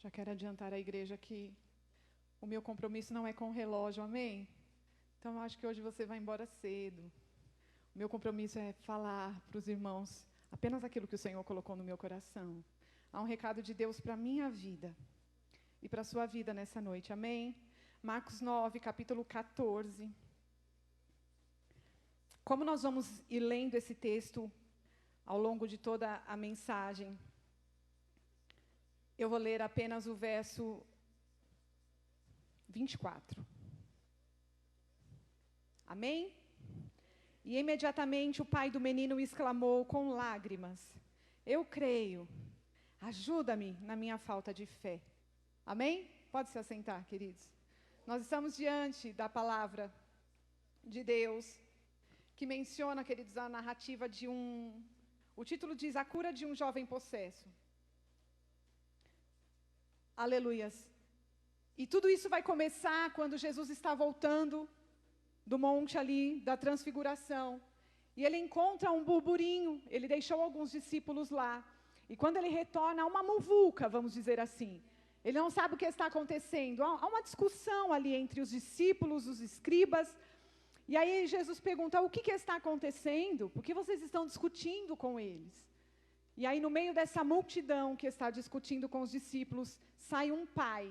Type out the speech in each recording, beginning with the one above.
Já quero adiantar à igreja que o meu compromisso não é com o relógio, amém? Então, eu acho que hoje você vai embora cedo. O meu compromisso é falar para os irmãos apenas aquilo que o Senhor colocou no meu coração. Há um recado de Deus para a minha vida e para a sua vida nessa noite, amém? Marcos 9, capítulo 14. Como nós vamos ir lendo esse texto ao longo de toda a mensagem, eu vou ler apenas o verso 24. Amém? E imediatamente o pai do menino exclamou com lágrimas: eu creio, ajuda-me na minha falta de fé. Amém? Pode se assentar, queridos. Nós estamos diante da palavra de Deus, que menciona, queridos, a narrativa de o título diz: a cura de um jovem possesso. Aleluias. E tudo isso vai começar quando Jesus está voltando do monte ali, da transfiguração. E ele encontra um burburinho, ele deixou alguns discípulos lá. E quando ele retorna, há uma muvuca, vamos dizer assim. Ele não sabe o que está acontecendo. Há uma discussão ali entre os discípulos, os escribas. E aí Jesus pergunta: o que está acontecendo? Por que vocês estão discutindo com eles? E aí no meio dessa multidão que está discutindo com os discípulos, sai um pai.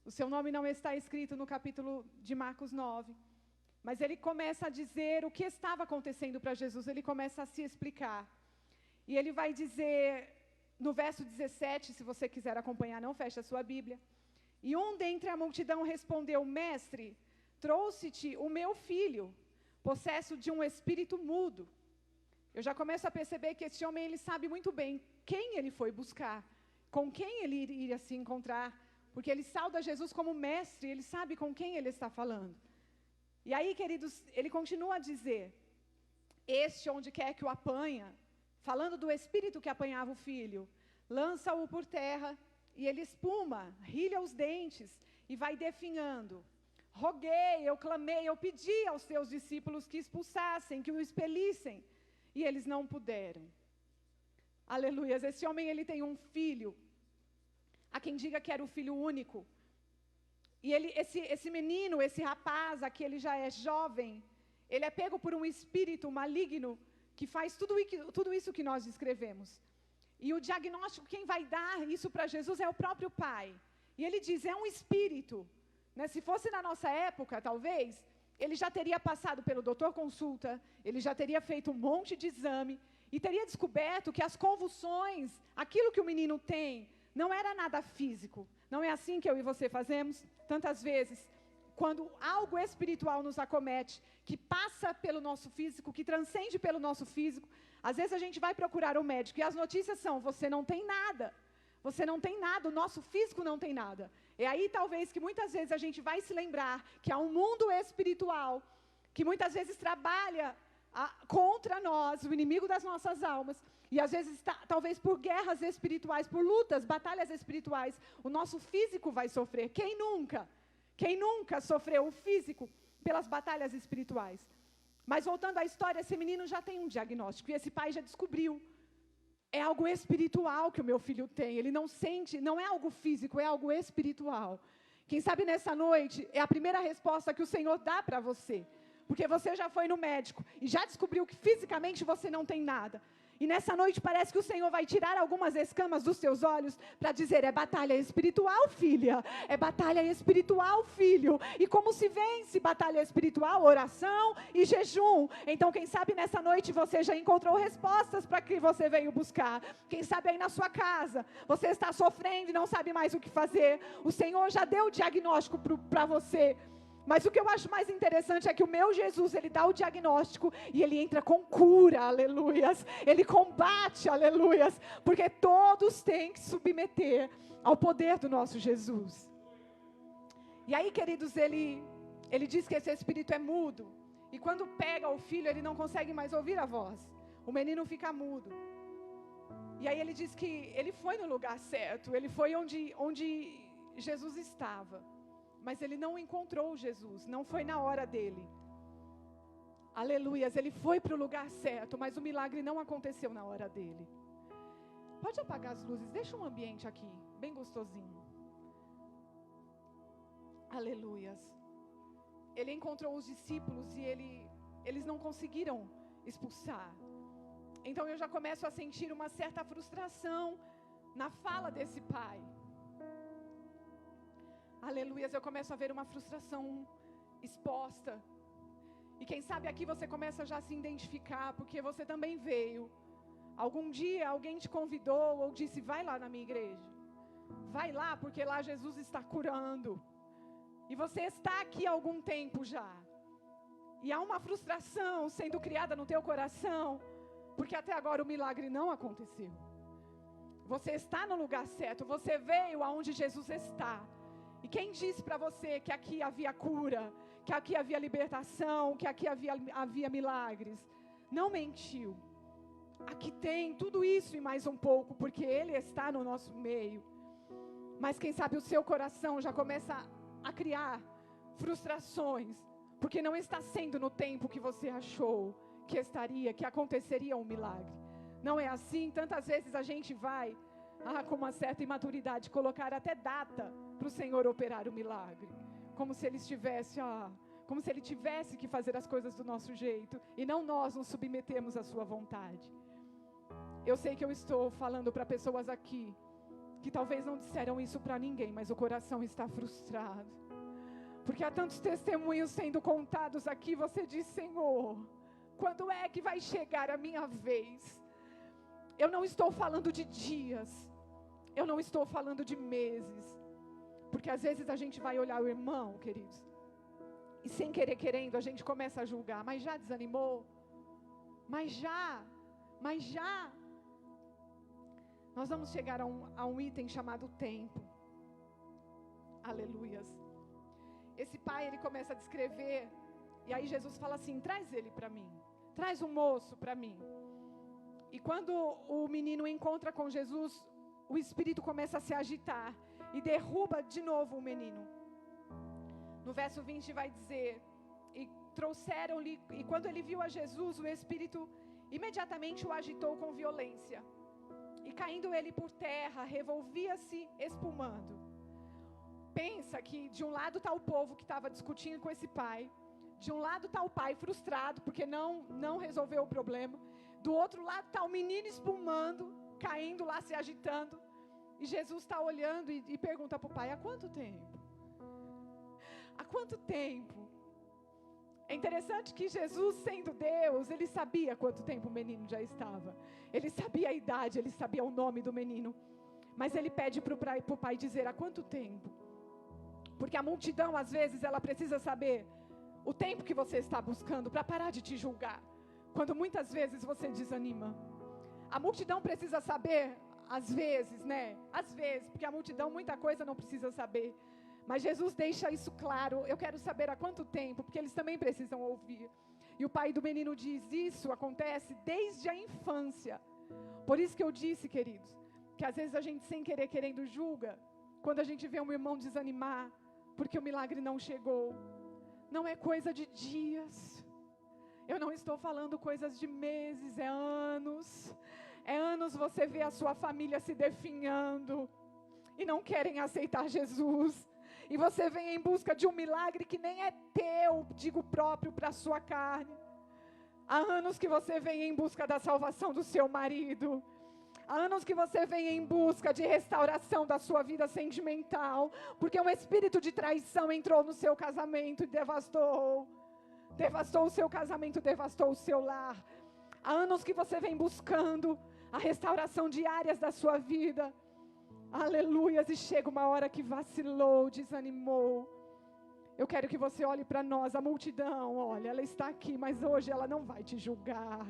O seu nome não está escrito no capítulo de Marcos 9. Mas ele começa a dizer o que estava acontecendo para Jesus. Ele começa a se explicar. E ele vai dizer, no verso 17, se você quiser acompanhar, não feche a sua Bíblia. E um dentre a multidão respondeu: mestre, trouxe-te o meu filho, possesso de um espírito mudo. Eu já começo a perceber que esse homem, ele sabe muito bem quem ele foi buscar, com quem ele iria se encontrar, porque ele sauda Jesus como mestre, ele sabe com quem ele está falando. E aí, queridos, ele continua a dizer: este onde quer que o apanha, falando do espírito que apanhava o filho, lança-o por terra e ele espuma, rilha os dentes e vai definhando. Roguei, eu clamei, eu pedi aos teus discípulos que expulsassem, que o expelissem, e eles não puderam. Aleluias, esse homem, ele tem um filho, há quem diga que era o filho único. E esse menino, esse rapaz, aqui ele já é jovem, ele é pego por um espírito maligno que faz tudo isso que nós descrevemos. E o diagnóstico, quem vai dar isso para Jesus é o próprio pai. E ele diz: é um espírito. Né? Se fosse na nossa época, talvez, ele já teria passado pelo doutor consulta, ele já teria feito um monte de exame e teria descoberto que as convulsões, aquilo que o menino tem, não era nada físico. Não é assim que eu e você fazemos? Tantas vezes, quando algo espiritual nos acomete, que passa pelo nosso físico, que transcende pelo nosso físico, às vezes a gente vai procurar o médico e as notícias são: você não tem nada. Você não tem nada, o nosso físico não tem nada. É aí talvez que muitas vezes a gente vai se lembrar que há um mundo espiritual que muitas vezes trabalha contra nós, o inimigo das nossas almas. E às vezes, talvez por guerras espirituais, por lutas, batalhas espirituais, o nosso físico vai sofrer. Quem nunca? Quem nunca sofreu o físico pelas batalhas espirituais? Mas voltando à história, esse menino já tem um diagnóstico e esse pai já descobriu. É algo espiritual que o meu filho tem. Ele não sente, não é algo físico, é algo espiritual. Quem sabe nessa noite é a primeira resposta que o Senhor dá para você. Porque você já foi no médico e já descobriu que fisicamente você não tem nada. E nessa noite parece que o Senhor vai tirar algumas escamas dos seus olhos para dizer: é batalha espiritual, filha. É batalha espiritual, filho. E como se vence batalha espiritual? Oração e jejum. Então quem sabe nessa noite você já encontrou respostas para que você veio buscar. Quem sabe aí na sua casa você está sofrendo e não sabe mais o que fazer. O Senhor já deu o diagnóstico para você. Mas o que eu acho mais interessante é que o meu Jesus, ele dá o diagnóstico e ele entra com cura, aleluias. Ele combate, aleluias. Porque todos têm que submeter ao poder do nosso Jesus. E aí, queridos, ele diz que esse espírito é mudo. E quando pega o filho, ele não consegue mais ouvir a voz. O menino fica mudo. E aí ele diz que ele foi no lugar certo. Ele foi onde Jesus estava. Mas ele não encontrou Jesus, não foi na hora dele. Aleluias, ele foi para o lugar certo, mas o milagre não aconteceu na hora dele. Pode apagar as luzes, deixa um ambiente aqui, bem gostosinho. Aleluias. Ele encontrou os discípulos e eles não conseguiram expulsar. Então eu já começo a sentir uma certa frustração na fala desse pai. Aleluias, eu começo a ver uma frustração exposta. E quem sabe aqui você começa já a se identificar, porque você também veio. Algum dia alguém te convidou ou disse, vai lá na minha igreja. Vai lá, porque lá Jesus está curando. E você está aqui há algum tempo já. E há uma frustração sendo criada no teu coração, porque até agora o milagre não aconteceu. Você está no lugar certo, você veio aonde Jesus está. E quem disse para você que aqui havia cura, que aqui havia libertação, que aqui havia milagres? Não mentiu. Aqui tem tudo isso e mais um pouco, porque Ele está no nosso meio. Mas quem sabe o seu coração já começa a criar frustrações, porque não está sendo no tempo que você achou que estaria, que aconteceria um milagre. Não é assim. Tantas vezes a gente vai, com uma certa imaturidade, colocar até data para o Senhor operar o milagre, como se Ele estivesse, como se Ele tivesse que fazer as coisas do nosso jeito, e não nós nos submetemos à sua vontade. Eu sei que eu estou falando para pessoas aqui, que talvez não disseram isso para ninguém, mas o coração está frustrado, porque há tantos testemunhos sendo contados aqui. Você diz, Senhor, quando é que vai chegar a minha vez? Eu não estou falando de dias, eu não estou falando de meses, porque às vezes a gente vai olhar o irmão, queridos, e sem querer querendo a gente começa a julgar, mas já desanimou? Mas já. Nós vamos chegar a um item chamado tempo. Aleluias. Esse pai, ele começa a descrever, e aí Jesus fala assim, traz ele para mim, traz um moço para mim. E quando o menino encontra com Jesus, o espírito começa a se agitar, e derruba de novo o menino. No verso 20 vai dizer, e trouxeram-lhe, e quando ele viu a Jesus, o espírito imediatamente o agitou com violência. E caindo ele por terra, revolvia-se espumando. Pensa que de um lado está o povo que estava discutindo com esse pai. De um lado está o pai frustrado, porque não resolveu o problema. Do outro lado está o menino espumando, caindo lá, se agitando. E Jesus está olhando e pergunta para o pai, há quanto tempo? Há quanto tempo? É interessante que Jesus, sendo Deus, Ele sabia quanto tempo o menino já estava. Ele sabia a idade, Ele sabia o nome do menino. Mas Ele pede para o pai dizer há quanto tempo. Porque a multidão, às vezes, ela precisa saber o tempo que você está buscando para parar de te julgar. Quando muitas vezes você desanima. A multidão precisa saber, às vezes, às vezes, porque a multidão muita coisa não precisa saber. Mas Jesus deixa isso claro, eu quero saber há quanto tempo, porque eles também precisam ouvir. E o pai do menino diz, isso acontece desde a infância. Por isso que eu disse, queridos, que às vezes a gente sem querer querendo julga, quando a gente vê um irmão desanimar, porque o milagre não chegou. Não é coisa de dias. Eu não estou falando coisas de meses, é anos. É anos você vê a sua família se definhando e não querem aceitar Jesus. E você vem em busca de um milagre que nem é teu, digo próprio, para a sua carne. Há anos que você vem em busca da salvação do seu marido. Há anos que você vem em busca de restauração da sua vida sentimental, porque um espírito de traição entrou no seu casamento e devastou o seu casamento, devastou o seu lar. Há anos que você vem buscando a restauração de áreas da sua vida. Aleluias, e chega uma hora que vacilou, desanimou. Eu quero que você olhe para nós, a multidão, olha, ela está aqui, mas hoje ela não vai te julgar.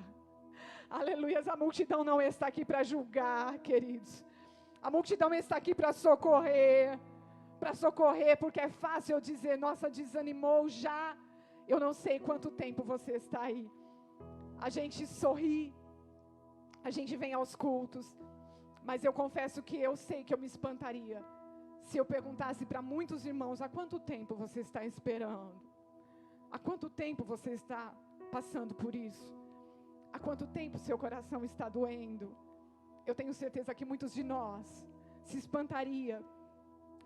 Aleluias, a multidão não está aqui para julgar, queridos. A multidão está aqui para socorrer, porque é fácil eu dizer, nossa, desanimou já. Eu não sei quanto tempo você está aí. A gente sorri, a gente vem aos cultos, mas eu confesso que eu sei que eu me espantaria se eu perguntasse para muitos irmãos, há quanto tempo você está esperando? Há quanto tempo você está passando por isso? Há quanto tempo seu coração está doendo? Eu tenho certeza que muitos de nós se espantaria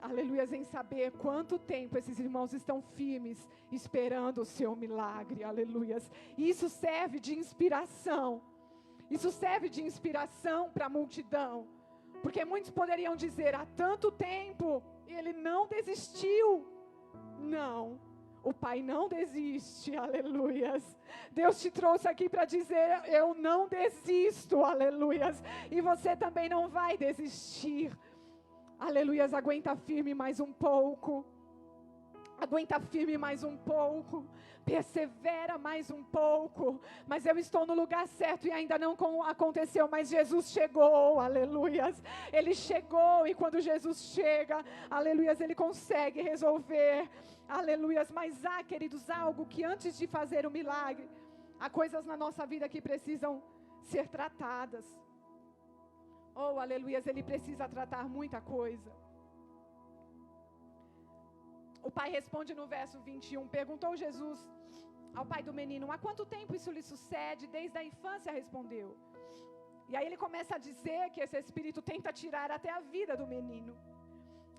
aleluias, em saber quanto tempo esses irmãos estão firmes, esperando o seu milagre, aleluias. E isso serve de inspiração. Isso serve de inspiração para a multidão. Porque muitos poderiam dizer, há tanto tempo, ele não desistiu. Não, o Pai não desiste, aleluias. Deus te trouxe aqui para dizer, eu não desisto, aleluias. E você também não vai desistir. Aleluias, aguenta firme mais um pouco. Aguenta firme mais um pouco. Persevera mais um pouco. Mas eu estou no lugar certo e ainda não aconteceu. Mas Jesus chegou, aleluias. Ele chegou e quando Jesus chega, aleluias, Ele consegue resolver. Aleluias, mas há, queridos, algo que antes de fazer o milagre, há coisas na nossa vida que precisam ser tratadas. Oh, aleluias, Ele precisa tratar muita coisa. O pai responde no verso 21, perguntou Jesus ao pai do menino, há quanto tempo isso lhe sucede? Desde a infância, respondeu. E aí ele começa a dizer que esse espírito tenta tirar até a vida do menino.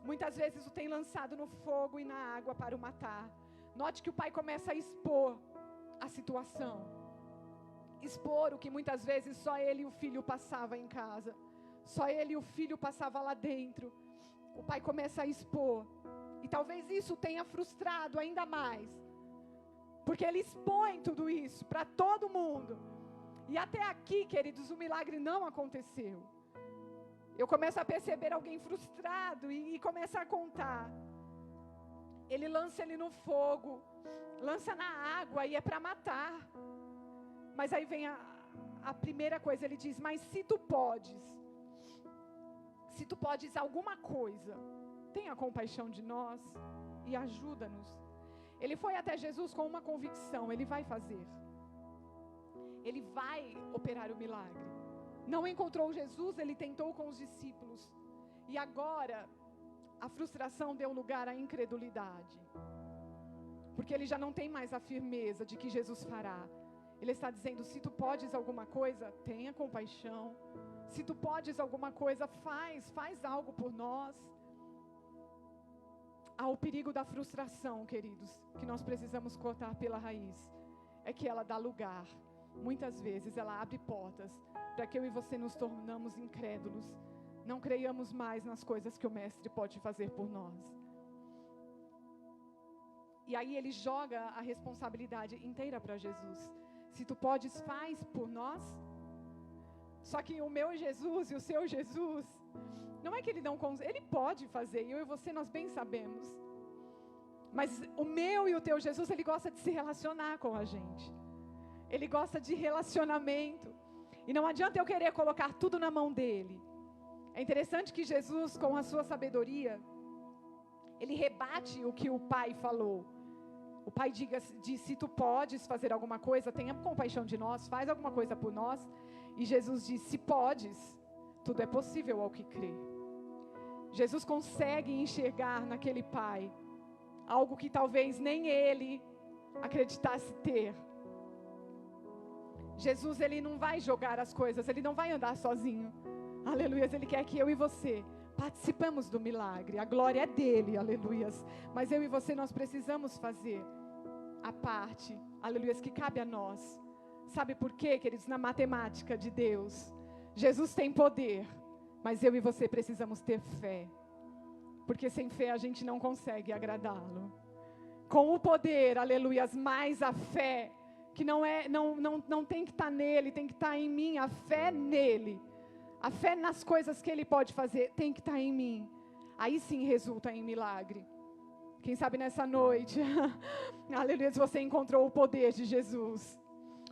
Muitas vezes o tem lançado no fogo e na água para o matar. Note que o pai começa a expor a situação. Expor o que muitas vezes só ele e o filho passavam em casa. Só ele e o filho passavam lá dentro. O pai começa a expor. E talvez isso tenha frustrado ainda mais. Porque ele expõe tudo isso para todo mundo. E até aqui, queridos, o milagre não aconteceu. Eu começo a perceber alguém frustrado e começa a contar. Ele lança ele no fogo, lança na água e é para matar. Mas aí vem a primeira coisa, ele diz, mas se tu podes alguma coisa, tenha compaixão de nós e ajuda-nos. Ele foi até Jesus com uma convicção, ele vai fazer. Ele vai operar o milagre. Não encontrou Jesus, ele tentou com os discípulos. E agora, a frustração deu lugar à incredulidade. Porque ele já não tem mais a firmeza de que Jesus fará. Ele está dizendo, se tu podes alguma coisa, tenha compaixão. Se tu podes alguma coisa, faz algo por nós. Há o perigo da frustração, queridos, que nós precisamos cortar pela raiz. É que ela dá lugar. Muitas vezes ela abre portas para que eu e você nos tornamos incrédulos. Não creiamos mais nas coisas que o Mestre pode fazer por nós. E aí ele joga a responsabilidade inteira para Jesus. Se tu podes, faz por nós. Só que o meu Jesus e o seu Jesus, não é que ele não consegue, ele pode fazer, eu e você nós bem sabemos. Mas o meu e o teu Jesus, ele gosta de se relacionar com a gente. Ele gosta de relacionamento. E não adianta eu querer colocar tudo na mão dele. É interessante que Jesus, com a sua sabedoria, ele rebate o que o pai falou. O pai diz, se tu podes fazer alguma coisa, tenha compaixão de nós, faz alguma coisa por nós. E Jesus diz, se podes, tudo é possível ao que crê. Jesus consegue enxergar naquele pai algo que talvez nem ele acreditasse ter. Jesus, ele não vai jogar as coisas, ele não vai andar sozinho. Aleluias, ele quer que eu e você participemos do milagre. A glória é dele, aleluias. Mas eu e você, nós precisamos fazer a parte, aleluias, que cabe a nós. Sabe por quê, queridos? Na matemática de Deus, Jesus tem poder, mas eu e você precisamos ter fé. Porque sem fé a gente não consegue agradá-lo. Com o poder, aleluias, mais a fé, que não tem que estar nele, tem que estar em mim, a fé nele. A fé nas coisas que ele pode fazer, tem que estar em mim. Aí sim resulta em milagre. Quem sabe nessa noite, aleluia, você encontrou o poder de Jesus.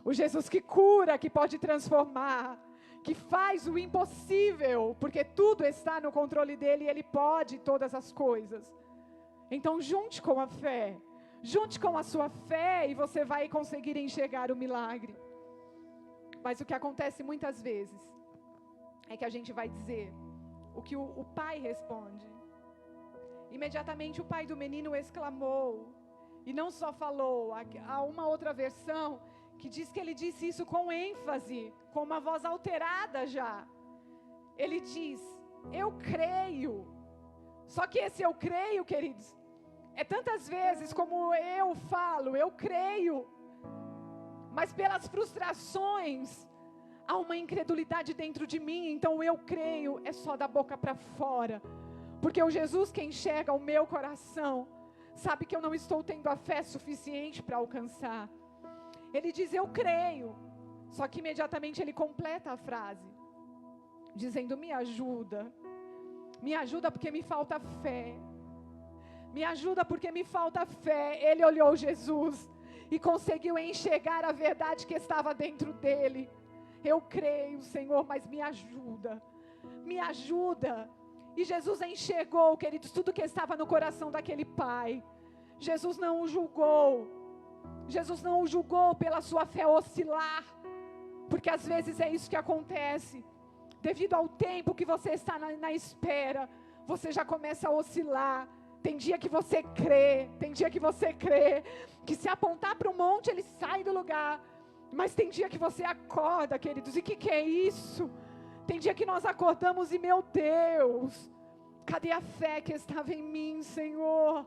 O Jesus que cura, que pode transformar, que faz o impossível, porque tudo está no controle dele e ele pode todas as coisas. Então junte com a fé, junte com a sua fé e você vai conseguir enxergar o milagre. Mas o que acontece muitas vezes é que a gente vai dizer o que o pai responde. Imediatamente o pai do menino exclamou, e não só falou, há uma outra versão que diz que ele disse isso com ênfase, com uma voz alterada já. Ele diz, eu creio, Só que esse eu creio, queridos, é tantas vezes como eu falo, eu creio, mas pelas frustrações, há uma incredulidade dentro de mim, então eu creio, é só da boca para fora, porque o Jesus que enxerga o meu coração, sabe que eu não estou tendo a fé suficiente para alcançar. Ele diz, eu creio, só que imediatamente ele completa a frase, dizendo, me ajuda porque me falta fé, me ajuda porque me falta fé. Ele olhou Jesus e conseguiu enxergar a verdade que estava dentro dele. Eu creio, Senhor, mas me ajuda, me ajuda. E Jesus enxergou, queridos, tudo que estava no coração daquele pai. Jesus não o julgou, Jesus não o julgou pela sua fé oscilar, porque às vezes é isso que acontece, devido ao tempo que você está na espera, você já começa a oscilar. Tem dia que você crê, tem dia que você crê, que se apontar para o monte ele sai do lugar, mas tem dia que você acorda, queridos, e que é isso? Tem dia que nós acordamos e, meu Deus, cadê a fé que estava em mim, Senhor?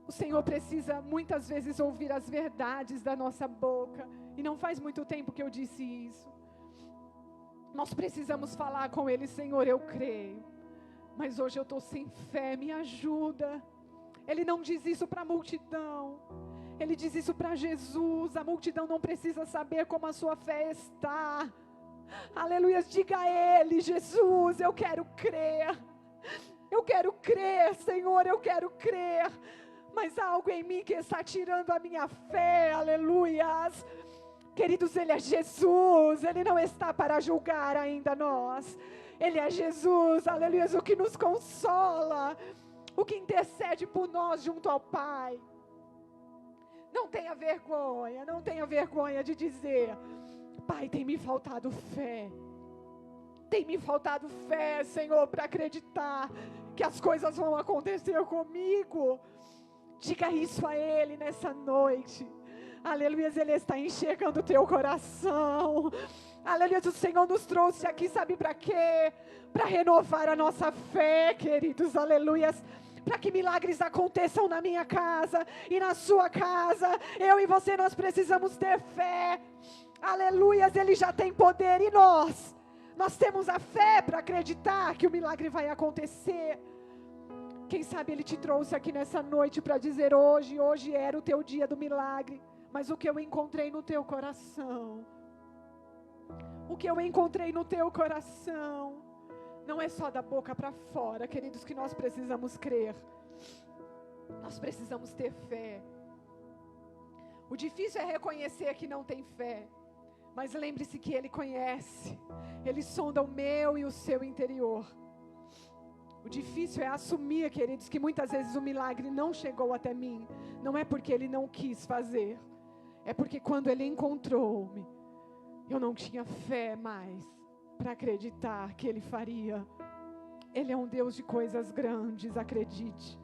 O Senhor precisa muitas vezes ouvir as verdades da nossa boca, e não faz muito tempo que eu disse isso. Nós precisamos falar com Ele, Senhor, eu creio, mas hoje eu estou sem fé, me ajuda. Ele não diz isso para a multidão, Ele diz isso para Jesus. A multidão não precisa saber como a sua fé está. Aleluia, diga a Ele, Jesus, eu quero crer, Senhor, eu quero crer, mas há algo em mim que está tirando a minha fé. Aleluias. Queridos, Ele é Jesus, Ele não está para julgar ainda nós. Ele é Jesus, aleluia, o que nos consola, o que intercede por nós junto ao Pai. Não tenha vergonha de dizer, Pai, tem me faltado fé. Tem me faltado fé, Senhor, para acreditar que as coisas vão acontecer comigo. Diga isso a Ele nessa noite. Aleluia, Ele está enxergando o teu coração. Aleluia, o Senhor nos trouxe aqui, sabe para quê? Para renovar a nossa fé, queridos, aleluia. Para que milagres aconteçam na minha casa e na sua casa. Eu e você, nós precisamos ter fé. Aleluia, Ele já tem poder e nós temos a fé para acreditar que o milagre vai acontecer. Quem sabe Ele te trouxe aqui nessa noite para dizer hoje era o teu dia do milagre. Mas o que eu encontrei no teu coração, o que eu encontrei no teu coração, não é só da boca para fora, queridos, que nós precisamos crer. Nós precisamos ter fé. O difícil é reconhecer que não tem fé. Mas lembre-se que Ele conhece. Ele sonda o meu e o seu interior. O difícil é assumir, queridos, que muitas vezes o milagre não chegou até mim. Não é porque Ele não quis fazer. É porque quando Ele encontrou-me, eu não tinha fé mais para acreditar que Ele faria. Ele é um Deus de coisas grandes, acredite.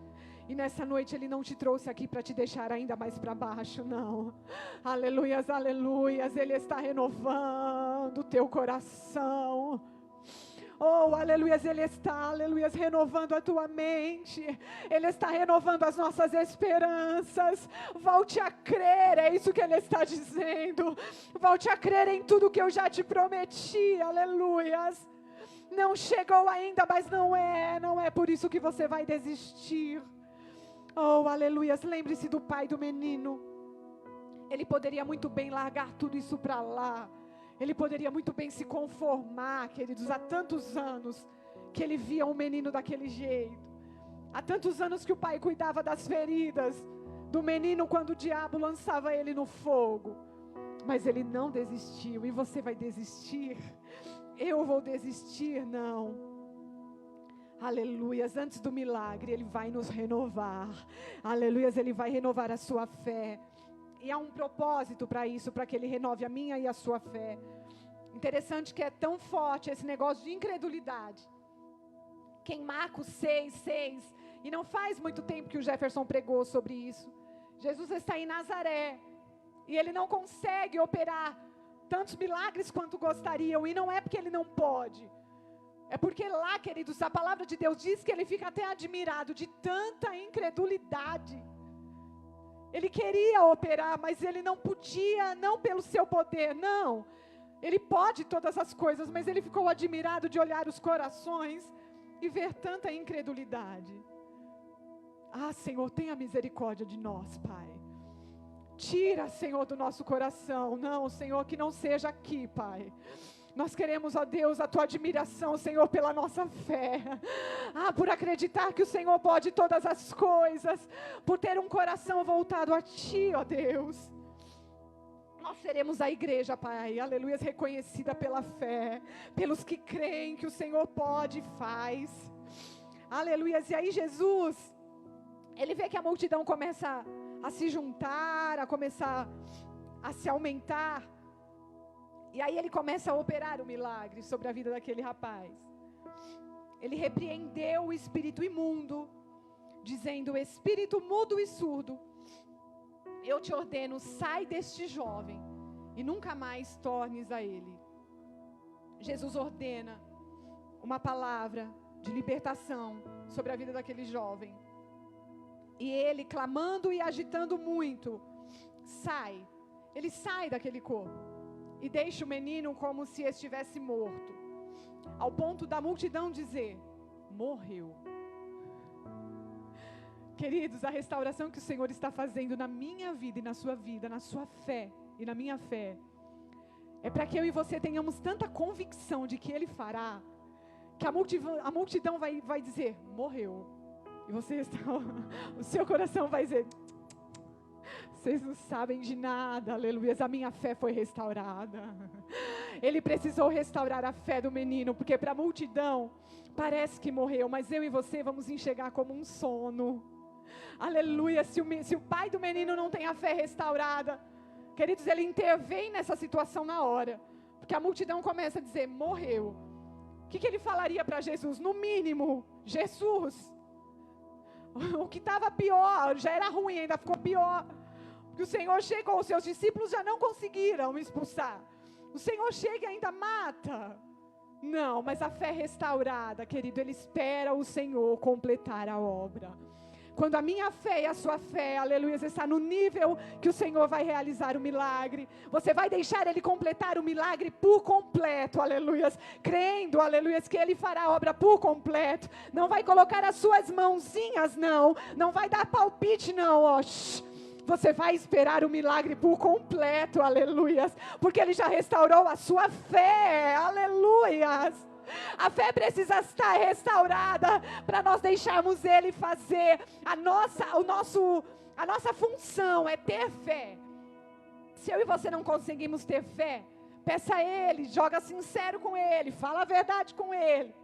E nessa noite Ele não te trouxe aqui para te deixar ainda mais para baixo, não. Aleluias, aleluias. Ele está renovando o teu coração. Oh, aleluias, Ele está, aleluias, renovando a tua mente. Ele está renovando as nossas esperanças. Volte a crer, é isso que Ele está dizendo. Volte a crer em tudo que eu já te prometi, aleluias. Não chegou ainda, mas não é por isso que você vai desistir. Oh, aleluias, lembre-se do pai do menino. Ele poderia muito bem largar tudo isso para lá. Ele poderia muito bem se conformar, queridos, há tantos anos que ele via um menino daquele jeito. Há tantos anos que o pai cuidava das feridas do menino quando o diabo lançava ele no fogo. Mas ele não desistiu. E você vai desistir? Eu vou desistir? Não. Aleluias, antes do milagre Ele vai nos renovar. Aleluias, Ele vai renovar a sua fé. E há um propósito para isso, para que Ele renove a minha e a sua fé. Interessante que é tão forte esse negócio de incredulidade, que em Marcos 6, e não faz muito tempo que o Jefferson pregou sobre isso. Jesus está em Nazaré, e Ele não consegue operar tantos milagres quanto gostariam, e não é porque Ele não pode, É porque lá, queridos, a palavra de Deus diz que ele fica até admirado de tanta incredulidade. Ele queria operar, mas ele não podia, não pelo seu poder, não. Ele pode todas as coisas, mas ele ficou admirado de olhar os corações e ver tanta incredulidade. Ah, Senhor, tenha misericórdia de nós, Pai. Tira, Senhor, do nosso coração. Não, Senhor, que não seja aqui, Pai. Nós queremos, ó Deus, a Tua admiração, Senhor, pela nossa fé. Ah, por acreditar que o Senhor pode todas as coisas, por ter um coração voltado a Ti, ó Deus. Nós seremos a igreja, Pai, aleluia, reconhecida pela fé, pelos que creem que o Senhor pode e faz. Aleluia. E aí Jesus, ele vê que a multidão começa a se juntar, a começar a se aumentar. E aí ele começa a operar o milagre sobre a vida daquele rapaz. Ele repreendeu o espírito imundo, dizendo: espírito mudo e surdo, eu te ordeno, sai deste jovem e nunca mais tornes a ele. Jesus ordena uma palavra de libertação sobre a vida daquele jovem. E ele, clamando e agitando muito, sai. Ele sai daquele corpo e deixa o menino como se estivesse morto, ao ponto da multidão dizer: morreu. Queridos, a restauração que o Senhor está fazendo na minha vida e na sua vida, na sua fé e na minha fé, é para que eu e você tenhamos tanta convicção de que Ele fará, que a multidão vai dizer: morreu. E você o seu coração vai dizer: vocês não sabem de nada, aleluia, a minha fé foi restaurada. Ele precisou restaurar a fé do menino, porque para a multidão parece que morreu, mas eu e você vamos enxergar como um sono. Aleluia. Se o pai do menino não tem a fé restaurada, queridos, ele intervém nessa situação na hora, porque a multidão começa a dizer: morreu. O que ele falaria para Jesus? No mínimo: Jesus, o que estava pior, já era ruim, ainda ficou pior, porque o Senhor chegou, os seus discípulos já não conseguiram expulsar, o Senhor chega e ainda mata. Não, mas a fé restaurada, querido, ele espera o Senhor completar a obra. Quando a minha fé e a sua fé, aleluia, está no nível que o Senhor vai realizar o milagre, você vai deixar Ele completar o milagre por completo, aleluia, crendo, aleluia, que Ele fará a obra por completo. Não vai colocar as suas mãozinhas, não vai dar palpite, não, ó. Você vai esperar o milagre por completo, aleluias, porque Ele já restaurou a sua fé, aleluias. A fé precisa estar restaurada para nós deixarmos Ele fazer. A nossa função é ter fé. Se eu e você não conseguimos ter fé, peça a Ele, joga sincero com Ele, fala a verdade com Ele,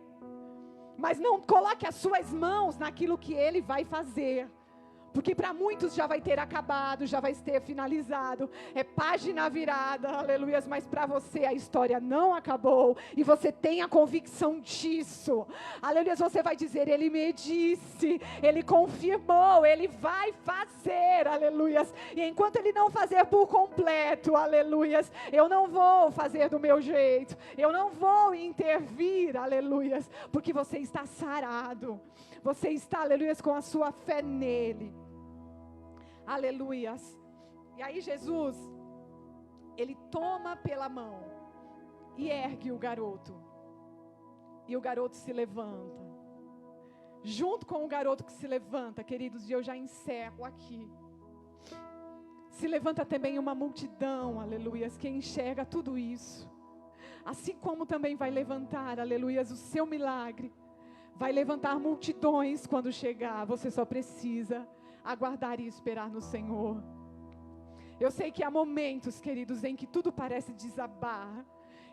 mas não coloque as suas mãos naquilo que Ele vai fazer, porque para muitos já vai ter acabado, já vai ter finalizado, é página virada, aleluia, mas para você a história não acabou, e você tem a convicção disso, aleluia, você vai dizer: Ele me disse, Ele confirmou, Ele vai fazer, aleluia, e enquanto Ele não fazer por completo, aleluia, eu não vou fazer do meu jeito, eu não vou intervir, aleluia, porque você está sarado, você está, aleluia, com a sua fé nele. Aleluias. E aí Jesus, Ele toma pela mão e ergue o garoto. E o garoto se levanta. Junto com o garoto que se levanta, queridos, e eu já encerro aqui, se levanta também uma multidão, aleluias, que enxerga tudo isso. Assim como também vai levantar, aleluias, o seu milagre. Vai levantar multidões quando chegar. Você só precisa aguardar e esperar no Senhor. Eu sei que há momentos, queridos, em que tudo parece desabar.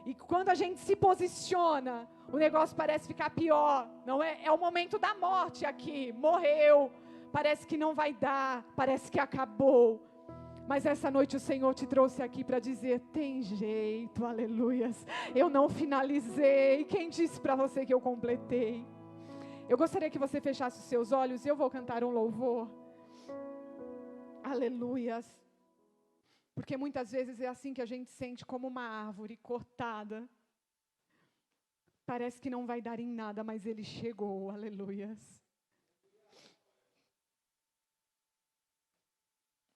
E quando a gente se posiciona, o negócio parece ficar pior. Não é? É o momento da morte aqui. Morreu. Parece que não vai dar. Parece que acabou. Mas essa noite o Senhor te trouxe aqui para dizer: tem jeito, aleluias. Eu não finalizei. Quem disse para você que eu completei? Eu gostaria que você fechasse os seus olhos e eu vou cantar um louvor. Aleluias. Porque muitas vezes é assim que a gente sente, como uma árvore cortada. Parece que não vai dar em nada, mas Ele chegou, aleluias.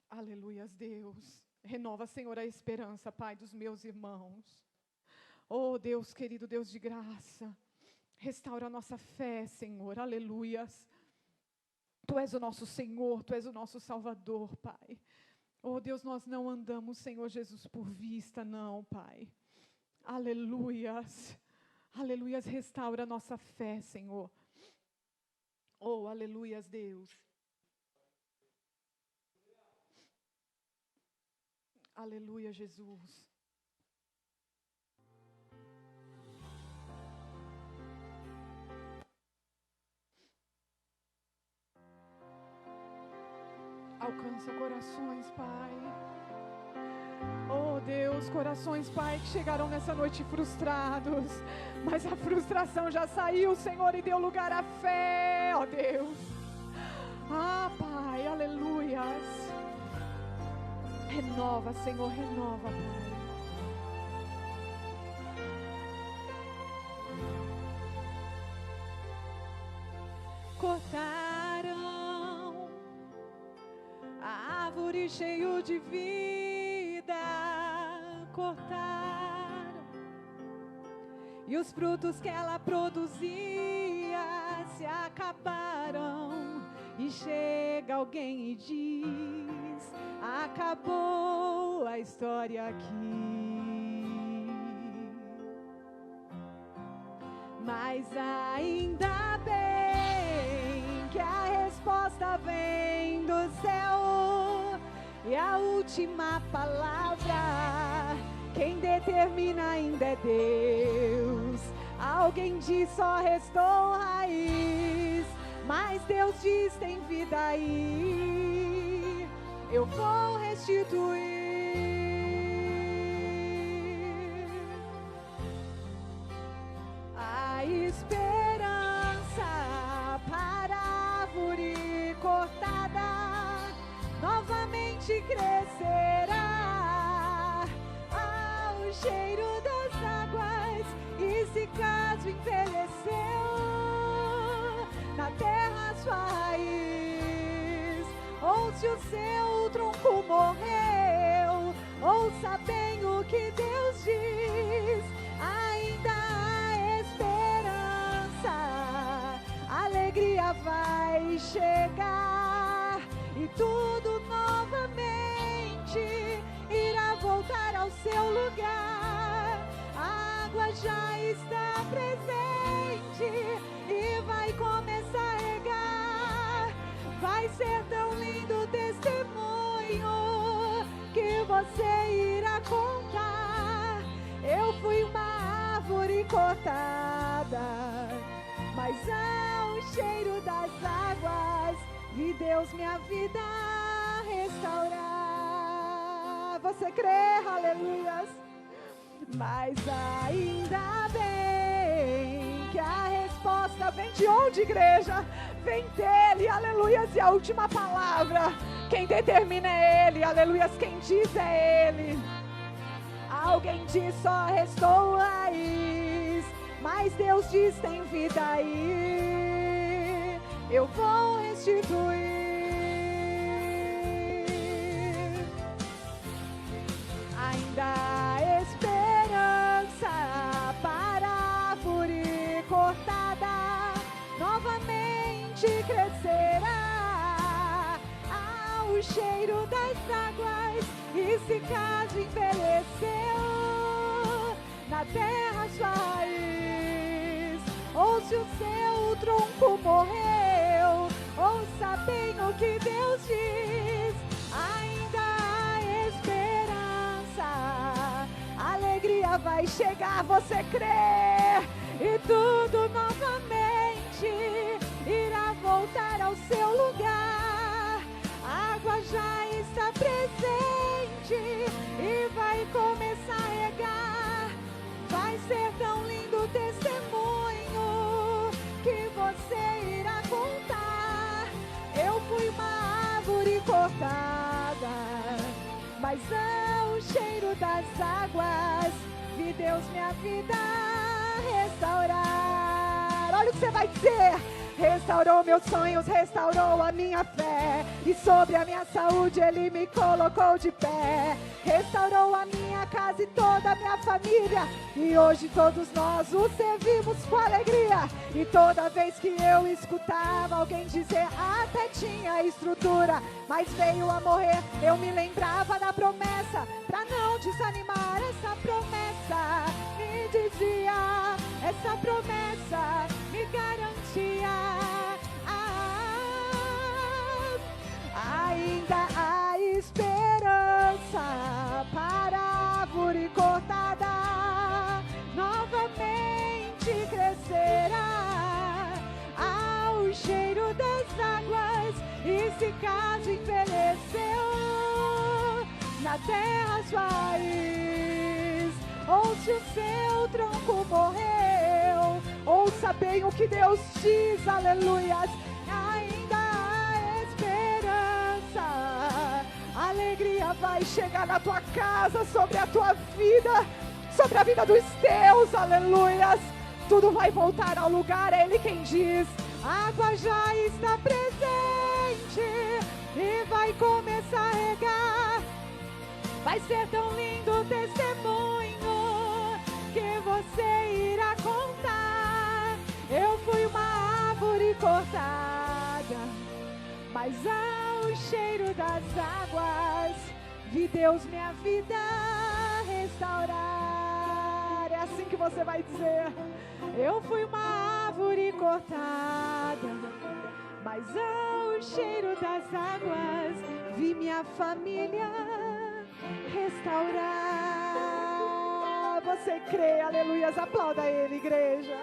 Aleluias, Deus. Renova, Senhor, a esperança, Pai, dos meus irmãos. Oh, Deus querido, Deus de graça. Restaura a nossa fé, Senhor, aleluias. Tu és o nosso Senhor, Tu és o nosso Salvador, Pai. Oh, Deus, nós não andamos, Senhor Jesus, por vista, não, Pai. Aleluias. Aleluias, restaura a nossa fé, Senhor. Oh, aleluias, Deus. Aleluia, Jesus. Alcança corações, Pai. Oh, Deus, corações, Pai, que chegaram nessa noite frustrados, mas a frustração já saiu, Senhor, e deu lugar à fé, ó Deus. Ah, Pai, aleluias. Renova, Senhor, renova, Pai. Cortaram a árvore cheia de vida, cortaram, e os frutos que ela produzia se acabaram, e chega alguém e diz: acabou a história aqui. Mas ainda bem que a resposta vem do céu, e a última palavra quem determina ainda é Deus. Alguém diz só restou raiz, mas Deus diz tem vida aí. Eu vou restituir a esperança para a árvore cortada, novamente crescerá ao cheiro das águas, e se caso envelheceu na terra sua raiz, ou se o seu tronco morreu, ouça bem o que Deus diz: ainda há esperança, a alegria vai chegar, e tudo novamente irá voltar ao seu lugar. A água já está presente e vai começar a regar. Vai ser tão lindo o testemunho que você irá contar. Eu fui uma árvore cortada, mas ao cheiro das águas vi Deus minha vida restaurar. Você crê? Aleluias. Mas ainda bem que a resposta vem de onde, igreja? Vem dele, aleluias. E a última palavra, quem determina é ele, aleluias. Quem diz é ele. Alguém diz só restou raiz, mas Deus diz tem vida aí. Eu vou restituir. Ainda há esperança para a árvore cortada, novamente crescerá ao cheiro das águas, e se caso envelheceu na terra sua raiz, ou se o seu tronco morreu, ouça bem o que Deus diz: ainda há esperança, a alegria vai chegar. Você crê? E tudo novamente irá voltar ao seu lugar. A água já está presente e vai começar a regar. Vai ser tão lindo o testemunho que você irá contar. Eu fui uma árvore cortada, mas ao cheiro das águas vi Deus minha vida restaurar. restaurar. Olha o que você vai dizer. Restaurou meus sonhos, restaurou a minha fé, e sobre a minha saúde Ele me colocou de pé. Restaurou a minha casa e toda a minha família, e hoje todos nós o servimos com alegria. E toda vez que eu escutava alguém dizer até tinha estrutura, mas veio a morrer, eu me lembrava da promessa, pra não desanimar. Essa promessa me dizia, essa promessa me garantia. Ainda há esperança para a árvore cortada, novamente crescerá ao cheiro das águas, e se caso envelheceu na terra as raiz, ou se o seu tronco morreu, ouça bem o que Deus diz, aleluias. Ainda há esperança, a alegria vai chegar na tua casa, sobre a tua vida, sobre a vida dos teus, aleluias. Tudo vai voltar ao lugar, é Ele quem diz. A água já está presente e vai começar a regar. Vai ser tão lindo o testemunho que você irá contar. Eu fui uma árvore cortada, mas ao cheiro das águas vi Deus minha vida restaurar. É assim que você vai dizer. Eu fui uma árvore cortada, mas ao cheiro das águas vi minha família restaurar. Você crê, aleluias, aplauda Ele, igreja.